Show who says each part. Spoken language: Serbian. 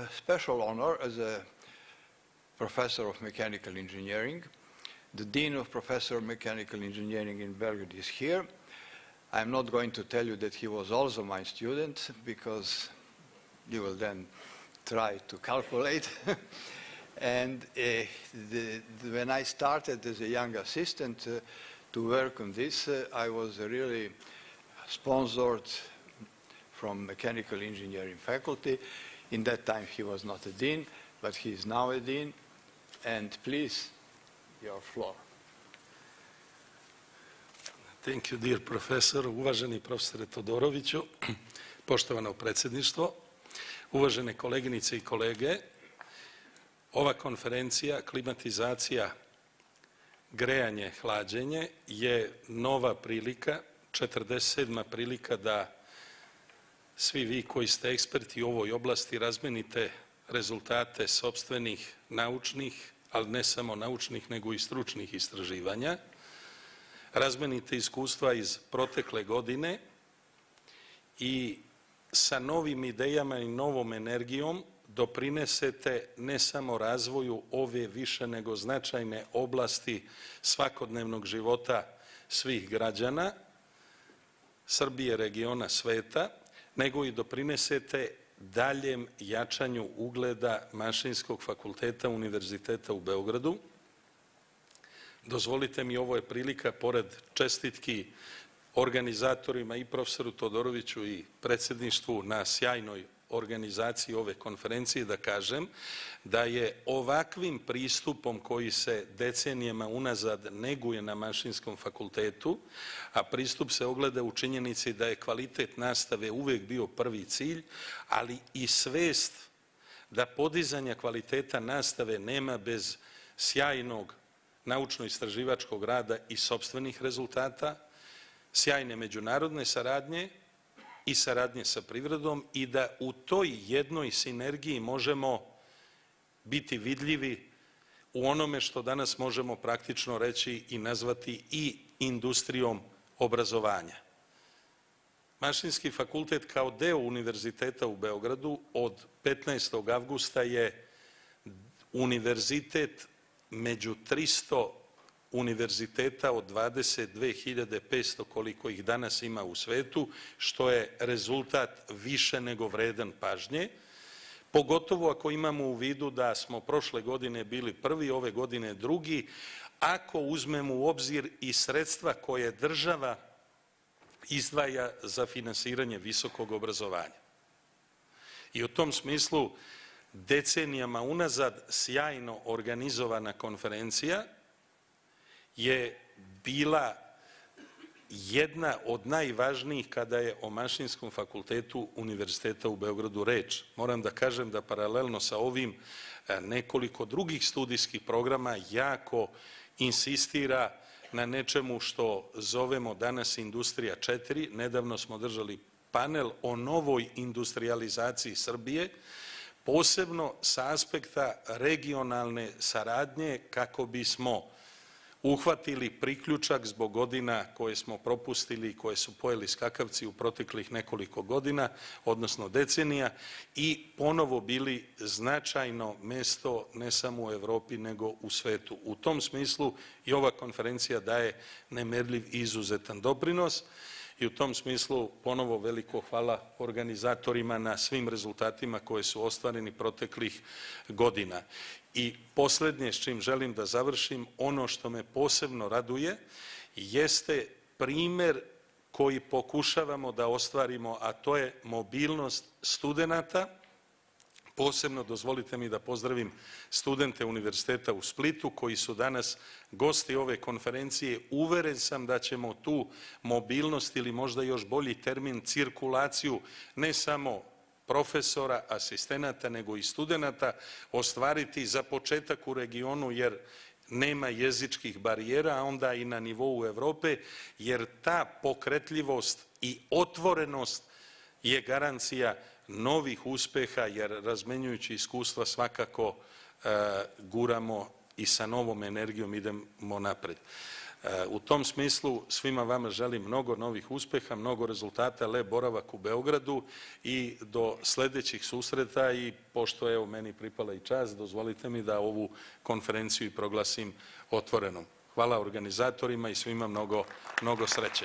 Speaker 1: a special honor as a professor of mechanical engineering. The Dean of Professor of Mechanical Engineering in Belgrade is here. I'm not going to tell you that he was also my student, because you will then try to calculate. And when I started as a young assistant to work on this, I was really sponsored from mechanical engineering faculty. In that time, he was not a dean, but he is now a dean. And please, your floor.
Speaker 2: Thank you, dear professor. Uvaženi profesore Todoroviću, poštovano predsjedništvo, uvažene koleginice i kolege, ova konferencija klimatizacija, grejanje, hlađenje je nova prilika, 47. prilika da svi vi koji ste eksperti u ovoj oblasti razmenite rezultate sopstvenih naučnih, ali ne samo naučnih, nego i stručnih istraživanja, razmenite iskustva iz protekle godine i sa novim idejama i novom energijom doprinesete ne samo razvoju ove više nego značajne oblasti svakodnevnog života svih građana Srbije, regiona, sveta, nego i doprinesete daljem jačanju ugleda Mašinskog fakulteta Univerziteta u Beogradu. Dozvolite mi, ovo je prilika, pored čestitki organizatorima i profesoru Todoroviću i predsjedništvu na sjajnoj organizaciji ove konferencije, da kažem da je ovakvim pristupom koji se decenijama unazad neguje na Mašinskom fakultetu, a pristup se ogleda u činjenici da je kvalitet nastave uvek bio prvi cilj, ali i svest da podizanja kvaliteta nastave nema bez sjajnog naučno-istraživačkog rada i sopstvenih rezultata, sjajne međunarodne saradnje i saradnje sa privredom, i da u toj jednoj sinergiji možemo biti vidljivi u onome što danas možemo praktično reći i nazvati i industrijom obrazovanja. Mašinski fakultet kao deo Univerziteta u Beogradu od 15. avgusta je univerzitet među 300 univerziteta od 22.500 koliko ih danas ima u svetu, što je rezultat više nego vredan pažnje, pogotovo ako imamo u vidu da smo prošle godine bili prvi, ove godine drugi, ako uzmemo u obzir i sredstva koje država izdvaja za finansiranje visokog obrazovanja. I u tom smislu decenijama unazad sjajno organizovana konferencija je bila jedna od najvažnijih kada je o Mašinskom fakultetu Univerziteta u Beogradu reč. Moram da kažem da paralelno sa ovim nekoliko drugih studijskih programa jako insistira na nečemu što zovemo danas Industrija 4. Nedavno smo držali panel o novoj industrializaciji Srbije, posebno sa aspekta regionalne saradnje, kako bismo uhvatili priključak zbog godina koje smo propustili i koje su pojeli skakavci u proteklih nekoliko godina, odnosno decenija, i ponovo bili značajno mesto ne samo u Evropi nego u svetu. U tom smislu i ova konferencija daje nemerljiv i izuzetan doprinos. I u tom smislu ponovo veliko hvala organizatorima na svim rezultatima koje su ostvareni proteklih godina. I poslednje s čim želim da završim, ono što me posebno raduje, jeste primer koji pokušavamo da ostvarimo, a to je mobilnost studenata. Posebno dozvolite mi da pozdravim studente Univerziteta u Splitu koji su danas gosti ove konferencije. Uveren sam da ćemo tu mobilnost, ili možda još bolji termin, cirkulaciju, ne samo profesora, asistenata, nego i studenata ostvariti za početak u regionu, jer nema jezičkih barijera, a onda i na nivou Evrope, jer ta pokretljivost i otvorenost je garancija novih uspeha, jer razmenjujući iskustva svakako guramo i sa novom energijom idemo napred. U tom smislu svima vama želim mnogo novih uspeha, mnogo rezultata, lep boravak u Beogradu i do sledećih susreta i pošto je meni pripala i čast, dozvolite mi da ovu konferenciju proglasim otvorenom. Hvala organizatorima i svima mnogo sreće.